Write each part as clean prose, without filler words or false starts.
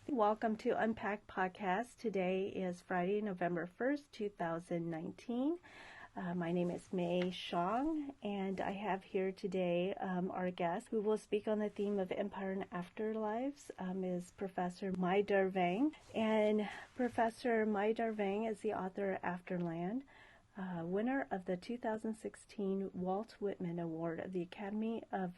Welcome to Unpacked Podcast. Today is Friday, November 1st, 2019. My name is May Xiong, and I have here today our guest who will speak on the theme of Empire and Afterlives is Professor Mai Der Vang. And Professor Mai Der Vang is the author of Afterland, winner of the 2016 Walt Whitman Award of the Academy of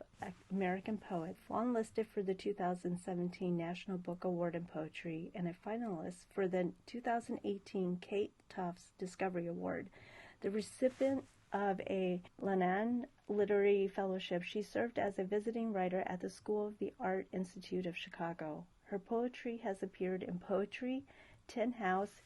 American Poets, longlisted for the 2017 National Book Award in Poetry, and a finalist for the 2018 Kate Tufts Discovery Award. The recipient of a Lannan Literary Fellowship, she served as a visiting writer at the School of the Art Institute of Chicago. Her poetry has appeared in Poetry, Tin House,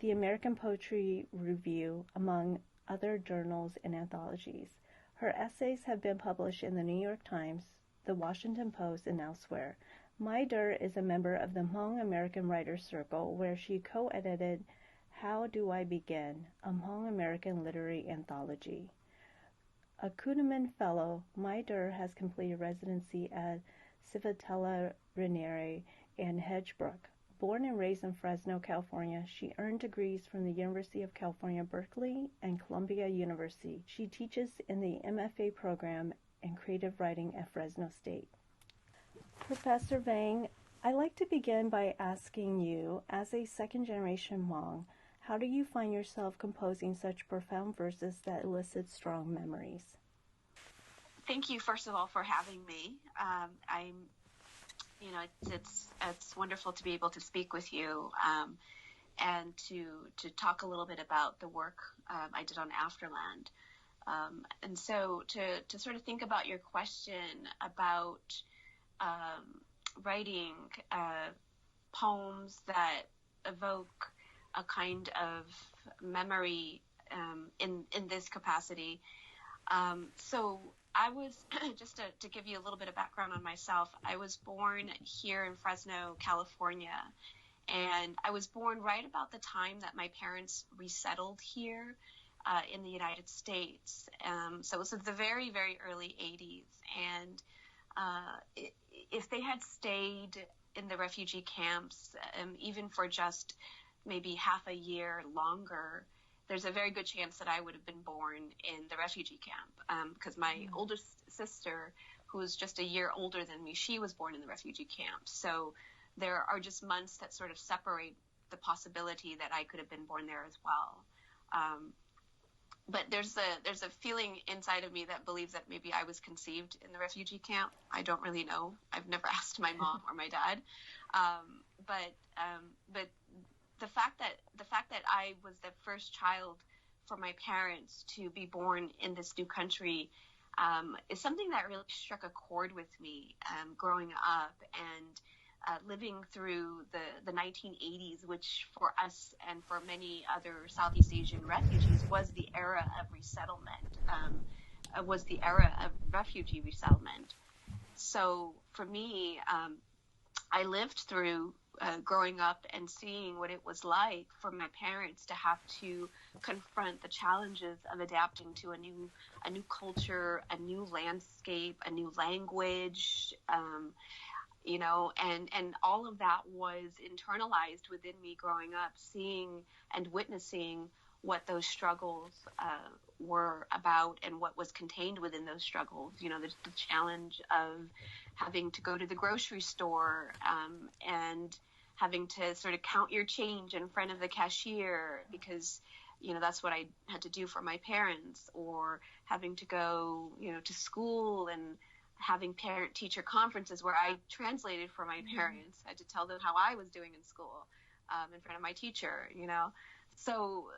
the American Poetry Review, among other journals and anthologies. Her essays have been published in the New York Times, the Washington Post, and elsewhere. Mai Der is a member of the Hmong American Writers Circle, where she co-edited How Do I Begin? A Hmong American Literary Anthology. A Kuhneman Fellow, Mai Der has completed residency at Civitella Ranieri and Hedgebrook. Born and raised in Fresno, California, she earned degrees from the University of California, Berkeley, and Columbia University. She teaches in the MFA program in creative writing at Fresno State. Professor Vang, I'd like to begin by asking you, as a second-generation Hmong, how do you find yourself composing such profound verses that elicit strong memories? Thank you, first of all, for having me. It's wonderful to be able to speak with you and to talk a little bit about the work I did on Afterland. And so to sort of think about your question about writing poems that evoke a kind of memory in this capacity. So I was, just to give you a little bit of background on myself, I was born here in Fresno, California, and I was born right about the time that my parents resettled here in the United States. So it was the very, very early 80s, and if they had stayed in the refugee camps, even for just maybe half a year longer, there's a very good chance that I would have been born in the refugee camp, because my oldest sister, who was just a year older than me, she was born in the refugee camp. So there are just months that sort of separate the possibility that I could have been born there as well. But there's a feeling inside of me that believes that maybe I was conceived in the refugee camp. I don't really know. I've never asked my mom or my dad. But the fact that I was the first child for my parents to be born in this new country is something that really struck a chord with me growing up and living through the 1980s, which for us and for many other Southeast Asian refugees was the era of resettlement, was the era of refugee resettlement. So for me, I lived through growing up and seeing what it was like for my parents to have to confront the challenges of adapting to a new culture, a new landscape, a new language, and all of that was internalized within me growing up, seeing and witnessing what those struggles were about and what was contained within those struggles. The challenge of having to go to the grocery store and having to sort of count your change in front of the cashier because, that's what I had to do for my parents, or having to go, to school and having parent-teacher conferences where I translated for my parents. I had to tell them how I was doing in school in front of my teacher, So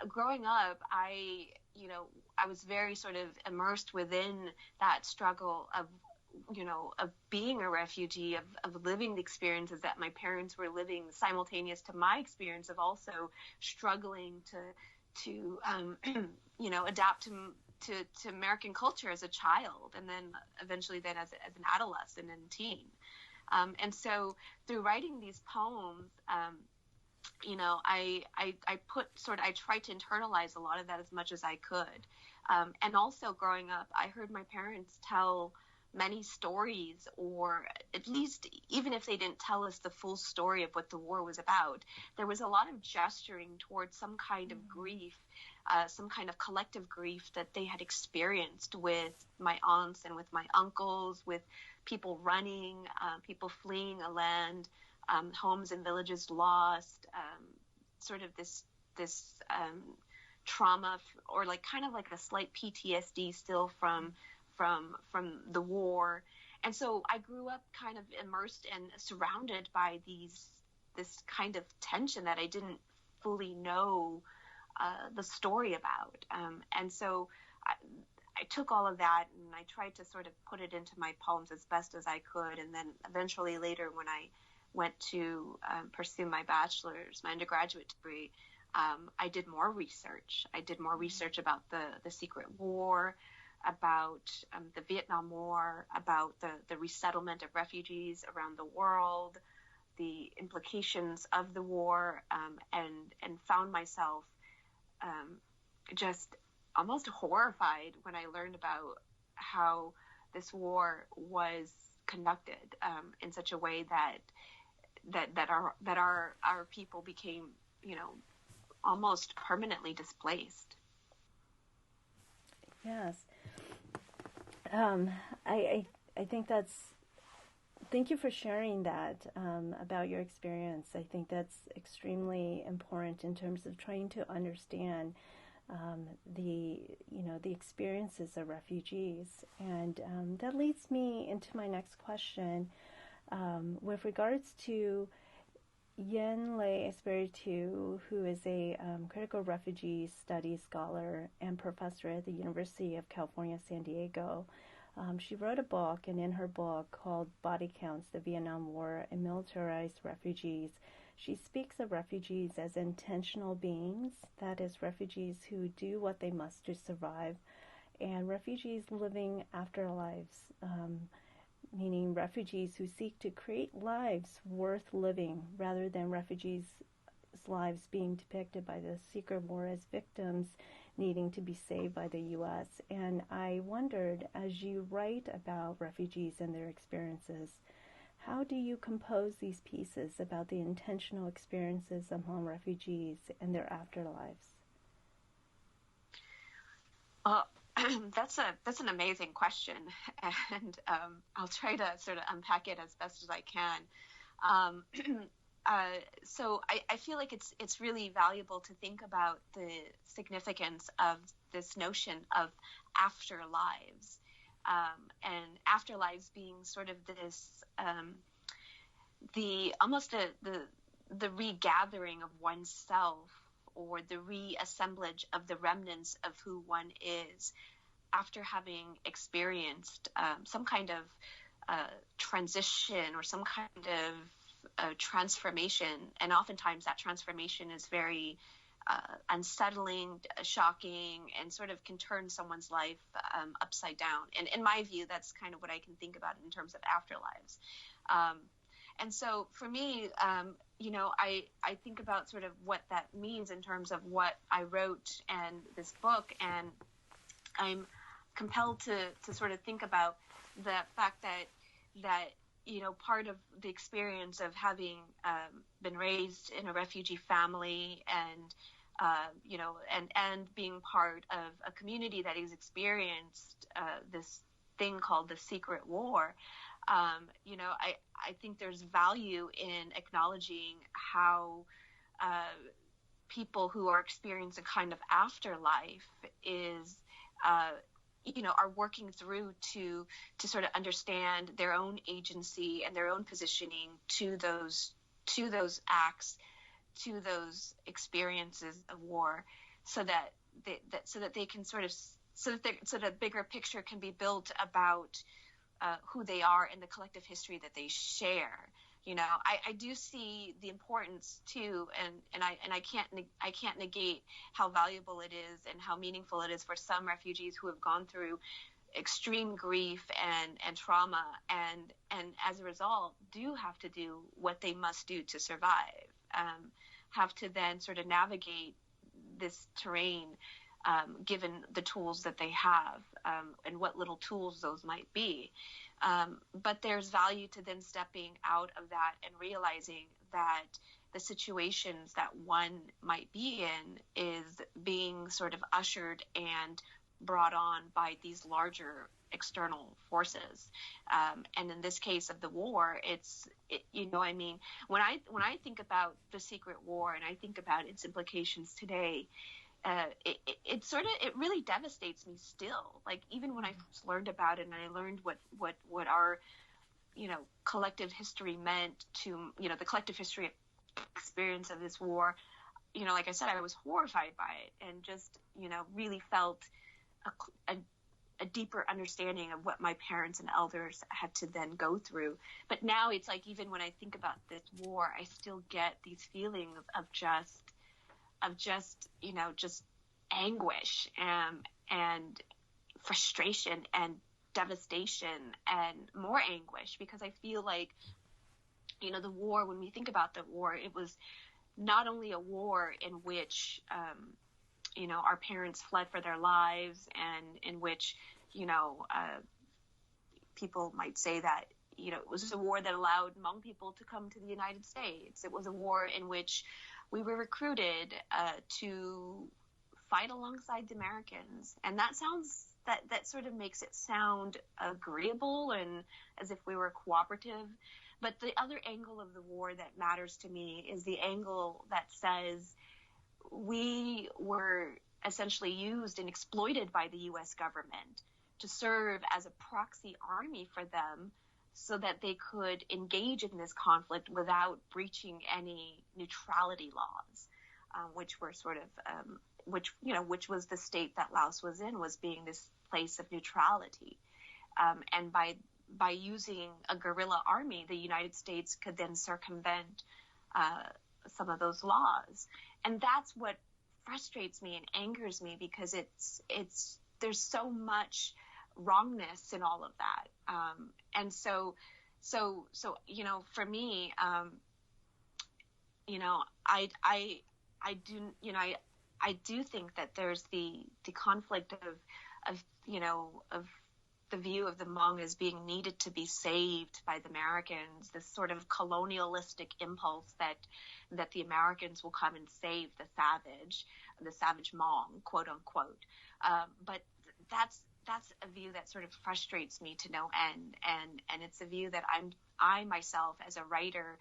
growing up, I was very sort of immersed within that struggle of being a refugee, of living the experiences that my parents were living simultaneous to my experience of also struggling to adapt to American culture as a child, and then eventually then as an adolescent and teen. And so through writing these poems, I tried to internalize a lot of that as much as I could. And also growing up, I heard my parents tell many stories, or at least even if they didn't tell us the full story of what the war was about, there was a lot of gesturing towards some kind of grief, some kind of collective grief that they had experienced with my aunts and with my uncles, with people running, people fleeing a land, homes and villages lost, sort of this trauma, or like kind of like a slight PTSD still from the war. And so I grew up kind of immersed and surrounded by this kind of tension that I didn't fully know the story about. And so I took all of that and I tried to sort of put it into my poems as best as I could. And then eventually later, when I went to pursue my bachelor's, my undergraduate degree, I did more research. I did more research about the secret war, about the Vietnam War, about the resettlement of refugees around the world, the implications of the war, and found myself just almost horrified when I learned about how this war was conducted in such a way that our people became, almost permanently displaced. Yes. I think thank you for sharing that about your experience. I think that's extremely important in terms of trying to understand the experiences of refugees. And that leads me into my next question with regards to Yen Le Espiritu, who is a Critical Refugee Studies scholar and professor at the University of California, San Diego. She wrote a book, and in her book called Body Counts, the Vietnam War and Militarized Refugees, she speaks of refugees as intentional beings, that is, refugees who do what they must to survive, and refugees living afterlives, meaning refugees who seek to create lives worth living rather than refugees' lives being depicted by the secret war as victims needing to be saved by the U.S. And I wondered, as you write about refugees and their experiences, how do you compose these pieces about the intentional experiences of Hmong refugees and their afterlives? That's an amazing question, and I'll try to sort of unpack it as best as I can. So I feel like it's really valuable to think about the significance of this notion of afterlives, and afterlives being sort of this the regathering of oneself, or the reassemblage of the remnants of who one is after having experienced some kind of transition or some kind of transformation. And oftentimes that transformation is very unsettling, shocking, and sort of can turn someone's life upside down. And in my view, that's kind of what I can think about in terms of afterlives. And so for me, I think about sort of what that means in terms of what I wrote and this book, and I'm compelled to sort of think about the fact that part of the experience of having been raised in a refugee family, and being part of a community that has experienced this thing called the secret war. I think there's value in acknowledging how people who are experiencing a kind of afterlife are working through to sort of understand their own agency and their own positioning to those acts, to those experiences of war, so that they can sort of so that bigger picture can be built about who they are and the collective history that they share. I do see the importance too, and I can't negate how valuable it is and how meaningful it is for some refugees who have gone through extreme grief and trauma, and as a result do have to do what they must do to survive, have to then sort of navigate this terrain, given the tools that they have, and what little tools those might be. But there's value to then stepping out of that and realizing that the situations that one might be in is being sort of ushered and brought on by these larger external forces. And in this case of the war, I mean, when I think about the secret war and I think about its implications today, it really devastates me still. Like, even when I first learned about it and I learned what our, collective history meant to, the collective history experience of this war, like I said, I was horrified by it and just, really felt a deeper understanding of what my parents and elders had to then go through. But now it's like, even when I think about this war, I still get these feelings of just anguish and frustration and devastation and more anguish, because I feel like, the war, when we think about the war, it was not only a war in which, our parents fled for their lives, and in which, people might say that, it was a war that allowed Hmong people to come to the United States. It was a war in which we were recruited to fight alongside the Americans. And that sort of makes it sound agreeable and as if we were cooperative. But the other angle of the war that matters to me is the angle that says we were essentially used and exploited by the U.S. government to serve as a proxy army for them so that they could engage in this conflict without breaching any neutrality laws, which were sort of, which was the state that Laos was in, was being this place of neutrality. And by using a guerrilla army, the United States could then circumvent some of those laws. And that's what frustrates me and angers me, because there's so much wrongness in all of that. And so, for me, I do think that there's the conflict of the view of the Hmong as being needed to be saved by the Americans, this sort of colonialistic impulse that the Americans will come and save the savage Hmong, quote unquote. But that's a view that sort of frustrates me to no end, and it's a view that I myself, as a writer,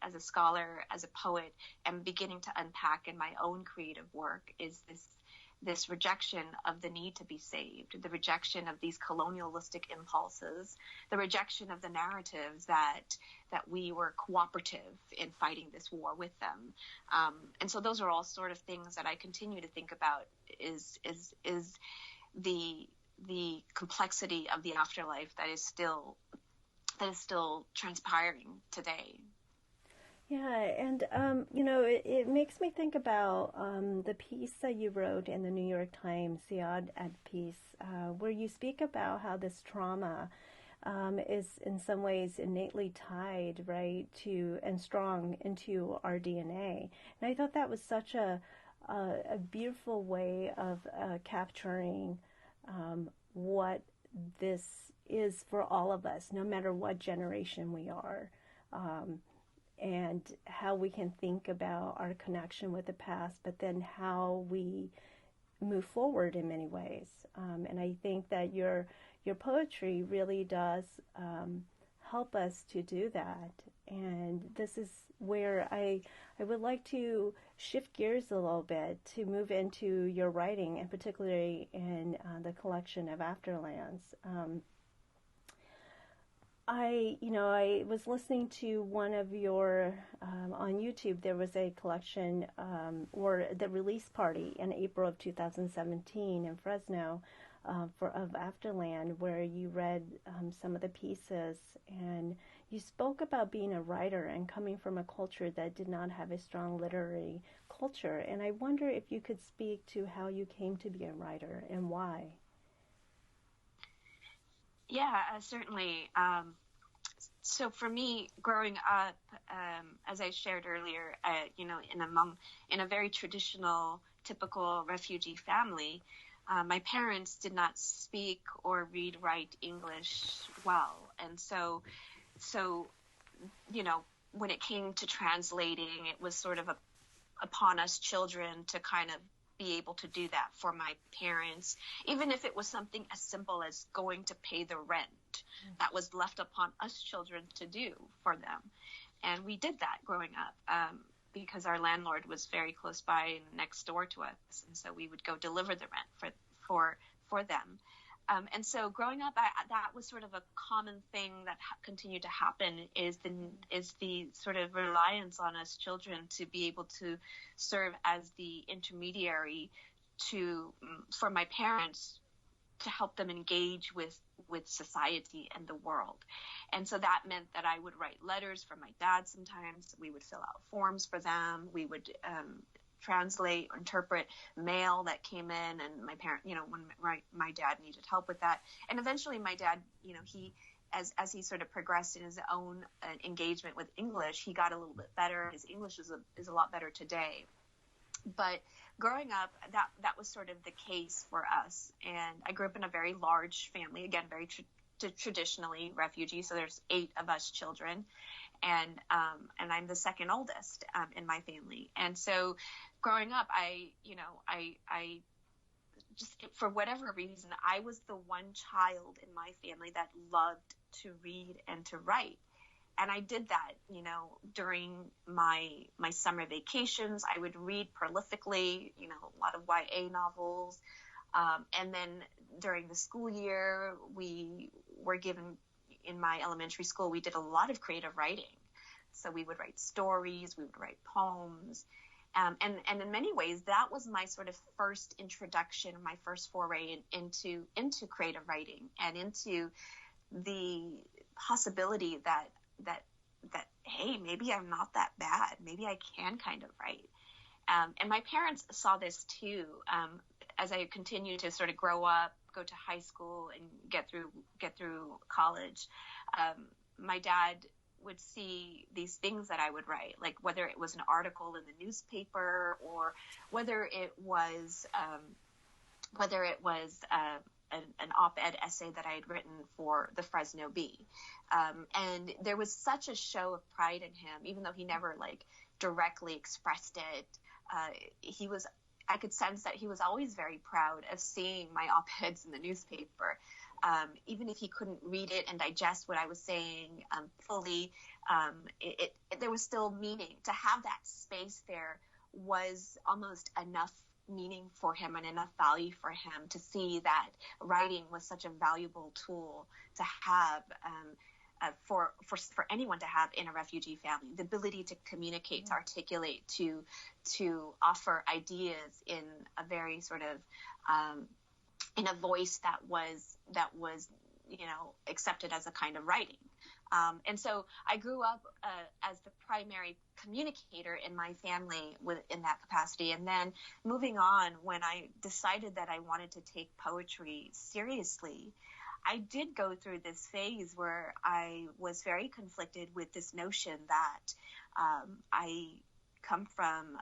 as a scholar, as a poet, am beginning to unpack in my own creative work, is this rejection of the need to be saved, the rejection of these colonialistic impulses, the rejection of the narratives that we were cooperative in fighting this war with them. And so those are all sort of things that I continue to think about, is the complexity of the afterlife that is still transpiring today. Yeah, and, it makes me think about the piece that you wrote in the New York Times, the Odd Ed piece, where you speak about how this trauma is in some ways innately tied, right, to and strong into our DNA. And I thought that was such a beautiful way of capturing what this is for all of us, no matter what generation we are. And how we can think about our connection with the past, but then how we move forward in many ways. And I think that your poetry really does help us to do that. And this is where I would like to shift gears a little bit to move into your writing, and particularly in the collection of Afterlands. I was listening to one of your, on YouTube, there was a collection, or the release party in April of 2017 in Fresno of Afterland, where you read some of the pieces, and you spoke about being a writer and coming from a culture that did not have a strong literary culture. And I wonder if you could speak to how you came to be a writer and why. Yeah, certainly. So for me, growing up, as I shared earlier, in a very traditional, typical refugee family, my parents did not speak or read, write English well. And so, when it came to translating, it was sort of upon us children to kind of be able to do that for my parents, even if it was something as simple as going to pay the rent. That was left upon us children to do for them. And we did that growing up because our landlord was very close by and next door to us. And so we would go deliver the rent for them. And so growing up, that was sort of a common thing that continued to happen is the sort of reliance on us children to be able to serve as the intermediary for my parents to help them engage with society and the world. And so that meant that I would write letters for my dad sometimes. We would fill out forms for them. We would translate or interpret mail that came in, and my parent, when my dad needed help with that. And eventually my dad, he, as he sort of progressed in his own engagement with English, he got a little bit better. His English is a lot better today. But growing up, that was sort of the case for us. And I grew up in a very large family, again, very traditionally refugee. So there's 8 of us children, and I'm the second oldest in my family. And so growing up, I just, for whatever reason, I was the one child in my family that loved to read and to write. And I did that, during my summer vacations. I would read prolifically, a lot of YA novels. And then during the school year, we were given, in my elementary school, we did a lot of creative writing. So we would write stories, we would write poems. And in many ways, that was my sort of first introduction, my first foray into creative writing and into the possibility that hey, maybe I'm not that bad. Maybe I can kind of write. And my parents saw this too. As I continued to sort of grow up, go to high school, and get through college, my dad would see these things that I would write, like whether it was an article in the newspaper or whether it was an op-ed essay that I had written for the Fresno Bee. And there was such a show of pride in him, even though he never directly expressed it. I could sense that he was always very proud of seeing my op-eds in the newspaper. Even if he couldn't read it and digest what I was saying fully, there was still meaning. To have that space there was almost enough meaning for him and enough value for him to see that writing was such a valuable tool to have for anyone to have in a refugee family. The ability to communicate, to articulate, to offer ideas in a very sort of in a voice that was accepted as a kind of writing. And so I grew up as the primary communicator in my family in that capacity. And then moving on, when I decided that I wanted to take poetry seriously, I did go through this phase where I was very conflicted with this notion that I come from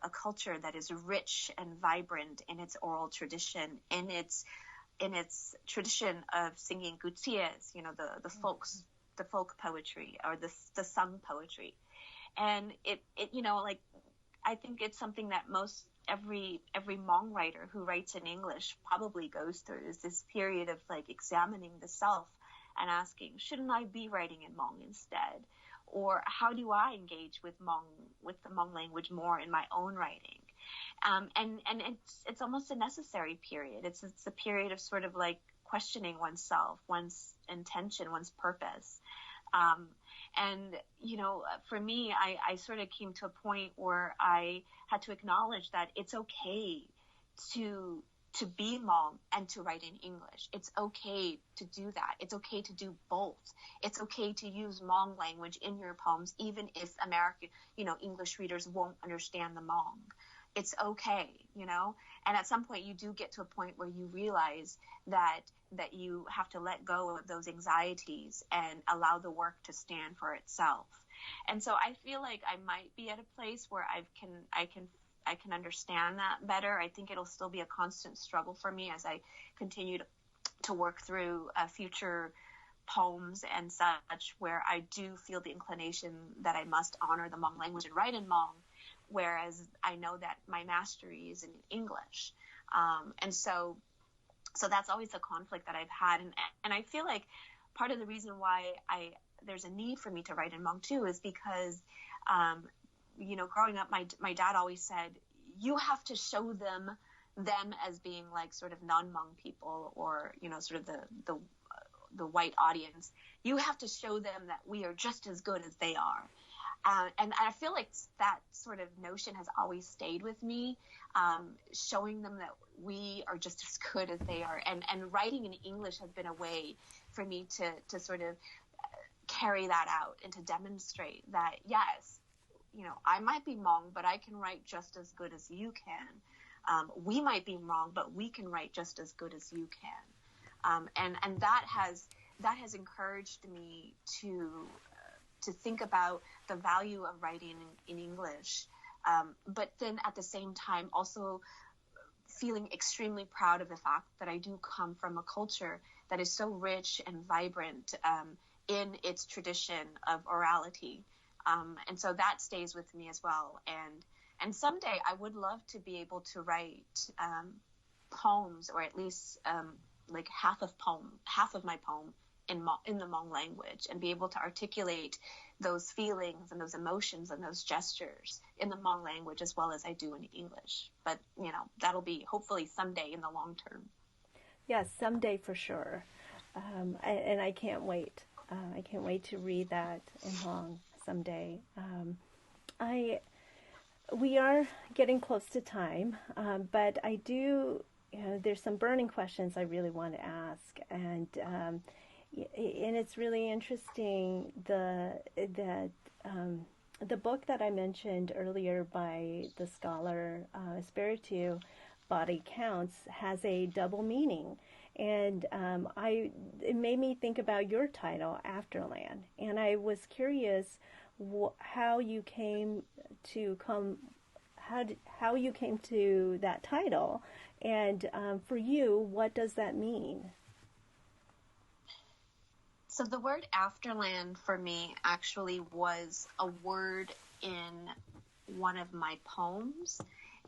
a culture that is rich and vibrant in its oral tradition, in its tradition of singing guties, the folk poetry or the sung poetry. And it I think it's something that every Hmong writer who writes in English probably goes through, is this period of examining the self and asking, shouldn't I be writing in Hmong instead? Or how do I engage with the Hmong language more in my own writing? And it's almost a necessary period. It's a period of sort of questioning oneself, one's intention, one's purpose. And for me, I sort of came to a point where I had to acknowledge that it's okay to be Hmong and to write in English. It's okay to do that. It's okay to do both. It's okay to use Hmong language in your poems, even if American, English readers won't understand the Hmong. It's okay, and at some point you do get to a point where you realize that you have to let go of those anxieties and allow the work to stand for itself. And so I feel like I might be at a place where I can I can understand that better. I think it'll still be a constant struggle for me as I continue to work through future poems and such, where I do feel the inclination that I must honor the Hmong language and write in Hmong, whereas I know that my mastery is in English. And so that's always a conflict that I've had. And I feel like part of the reason why there's a need for me to write in Hmong too is because, growing up, my dad always said, you have to show them as being like sort of non-Hmong people, or, sort of the white audience. You have to show them that we are just as good as they are. And I feel like that sort of notion has always stayed with me, showing them that we are just as good as they are. And writing in English has been a way for me to sort of carry that out and to demonstrate that, yes, I might be Hmong, but I can write just as good as you can. We might be Hmong, but we can write just as good as you can. And that has encouraged me to think about the value of writing in English, but then at the same time also feeling extremely proud of the fact that I do come from a culture that is so rich and vibrant in its tradition of orality. And so that stays with me as well. And someday I would love to be able to write poems, or at least like half of my poem in the Hmong language, and be able to articulate those feelings and those emotions and those gestures in the Hmong language as well as I do in English. But, that'll be hopefully someday in the long term. Yes, someday for sure. And I can't wait. I can't wait to read that in Hmong someday. We are getting close to time, but I do, there's some burning questions I really want to ask. And it's really interesting, the book that I mentioned earlier by the scholar Espiritu, Body Counts, has a double meaning. And it made me think about your title, Afterland. And I was curious how you came to that title. And for you, what does that mean? So the word Afterland for me actually was a word in one of my poems.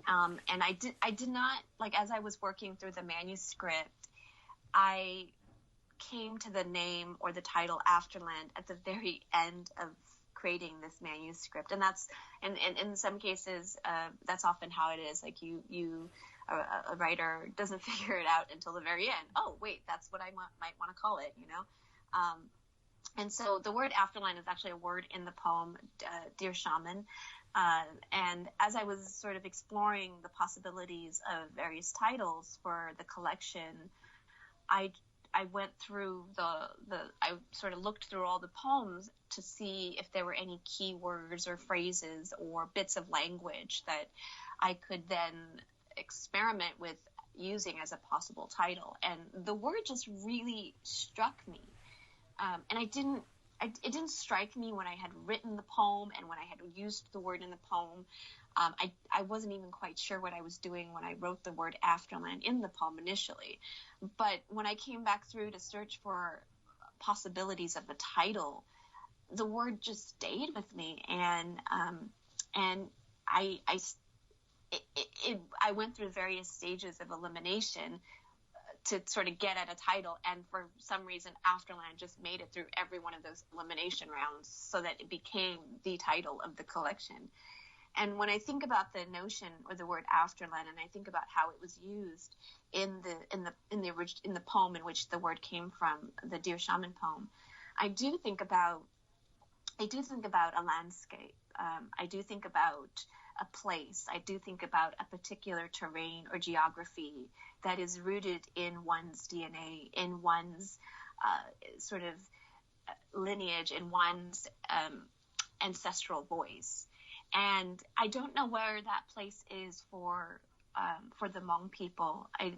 And I did not, like, as I was working through the manuscript, I came to the name or the title Afterland at the very end of creating this manuscript. And that's, and in some cases, that's often how it is. Like a writer doesn't figure it out until the very end. Oh, wait, that's what I might want to call it, And so the word Afterland is actually a word in the poem, Dear Shaman. And as I was sort of exploring the possibilities of various titles for the collection, I went through I sort of looked through all the poems to see if there were any keywords or phrases or bits of language that I could then experiment with using as a possible title. And the word just really struck me. And it didn't strike me when I had written the poem and when I had used the word in the poem. I wasn't even quite sure what I was doing when I wrote the word Afterland in the poem initially. But when I came back through to search for possibilities of the title, the word just stayed with me. And I went through various stages of elimination to sort of get at a title, and for some reason Afterland just made it through every one of those elimination rounds so that it became the title of the collection. And when I think about the notion or the word Afterland, and I think about how it was used in the poem in which the word came from, the Dear Shaman poem, I do think about a landscape. I do think about a place. I do think about a particular terrain or geography that is rooted in one's DNA, in one's sort of lineage, in one's ancestral voice. And I don't know where that place is for the Hmong people. I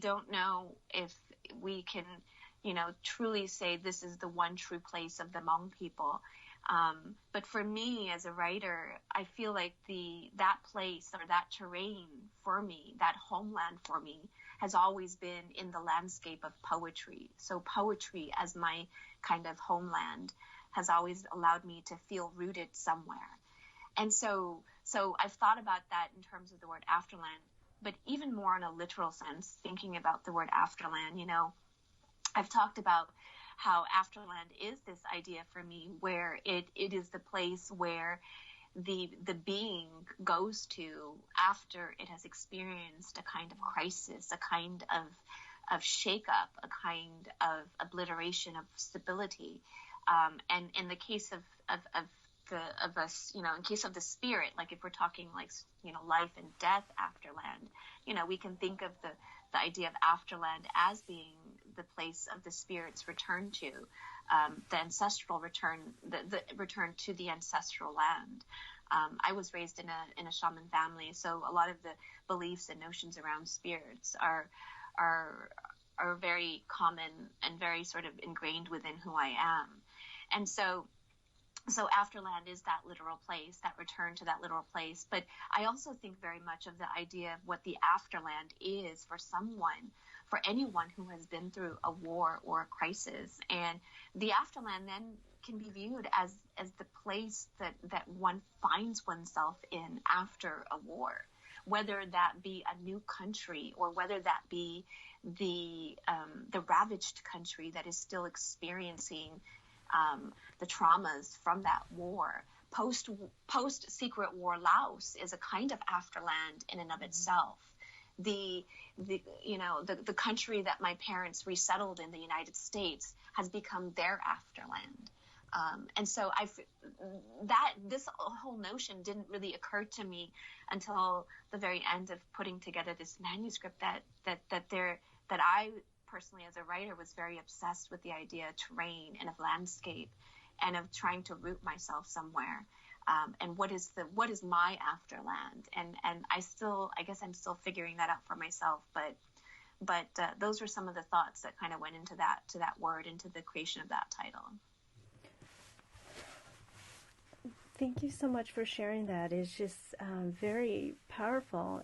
don't know if we can, truly say this is the one true place of the Hmong people. But for me as a writer, I feel like that place or that terrain for me, that homeland for me, has always been in the landscape of poetry. So poetry as my kind of homeland has always allowed me to feel rooted somewhere. And so I've thought about that in terms of the word Afterland, but even more in a literal sense, thinking about the word Afterland, I've talked about how Afterland is this idea for me where it is the place where the being goes to after it has experienced a kind of crisis, a kind of shakeup, a kind of obliteration of stability. And in the case of us, in case of the spirit, like if we're talking like, life and death Afterland, we can think of the idea of Afterland as being the place of the spirit's return to, the ancestral return, the return to the ancestral land. I was raised in a shaman family, so a lot of the beliefs and notions around spirits are very common and very sort of ingrained within who I am. And so Afterland is that literal place, that return to that literal place. But I also think very much of the idea of what the Afterland is for anyone who has been through a war or a crisis. And the Afterland then can be viewed as the place that one finds oneself in after a war, whether that be a new country or whether that be the ravaged country that is still experiencing the traumas from that war. Post Secret War Laos is a kind of Afterland in and of itself. The country that my parents resettled in, the United States, has become their Afterland. And so this whole notion didn't really occur to me until the very end of putting together this manuscript, that I personally as a writer was very obsessed with the idea of terrain and of landscape and of trying to root myself somewhere. And what is my Afterland? And I guess I'm still figuring that out for myself, but those were some of the thoughts that kind of went into that word, into the creation of that title. Thank you so much for sharing that. It's just very powerful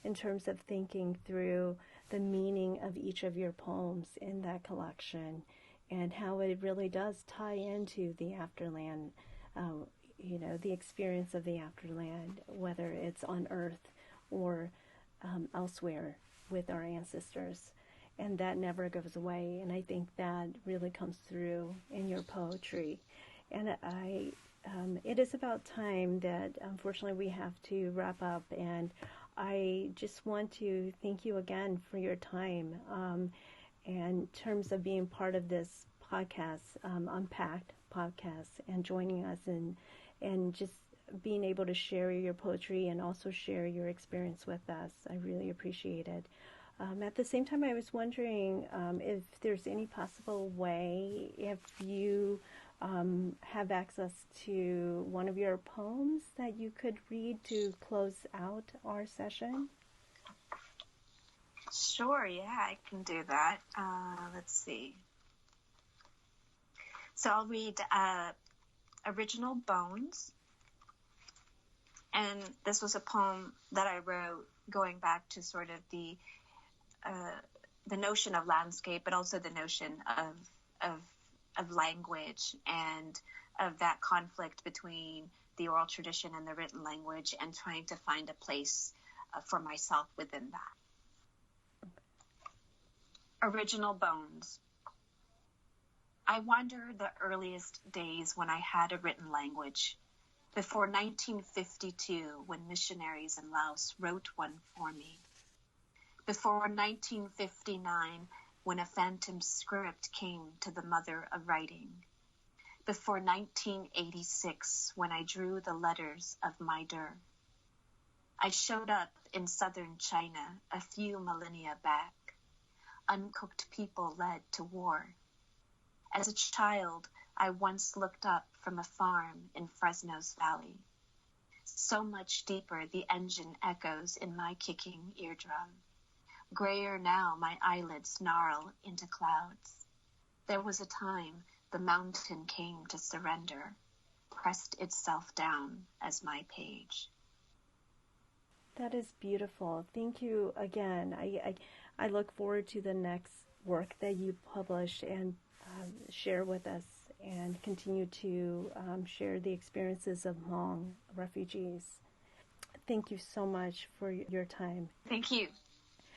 in terms of thinking through the meaning of each of your poems in that collection and how it really does tie into the Afterland, the experience of the Afterland, whether it's on Earth or elsewhere with our ancestors. And that never goes away. And I think that really comes through in your poetry. And it is about time that unfortunately we have to wrap up, and I just want to thank you again for your time and in terms of being part of this podcast, Unpacked Podcast, and joining us and just being able to share your poetry and also share your experience with us. I really appreciate it. At the same time, I was wondering if there's any possible way, if you have access to one of your poems that you could read to close out our session? Sure, yeah, I can do that. Let's see. So I'll read Original Bones. And this was a poem that I wrote going back to sort of the notion of landscape, but also the notion of language and of that conflict between the oral tradition and the written language, and trying to find a place for myself within that. Original Bones. I wander the earliest days when I had a written language, before 1952, when missionaries in Laos wrote one for me. Before 1959, when a phantom script came to the mother of writing. Before 1986, when I drew the letters of Mai Der. I showed up in southern China a few millennia back. Uncooked people led to war. As a child, I once looked up from a farm in Fresno's valley. So much deeper the engine echoes in my kicking eardrum. Grayer now my eyelids snarl into clouds. There was a time the mountain came to surrender. pressed itself down as my page. That is beautiful. Thank you again. I look forward to the next work that you publish and share with us, and continue to share the experiences of Hmong refugees. Thank you so much for your time. Thank you.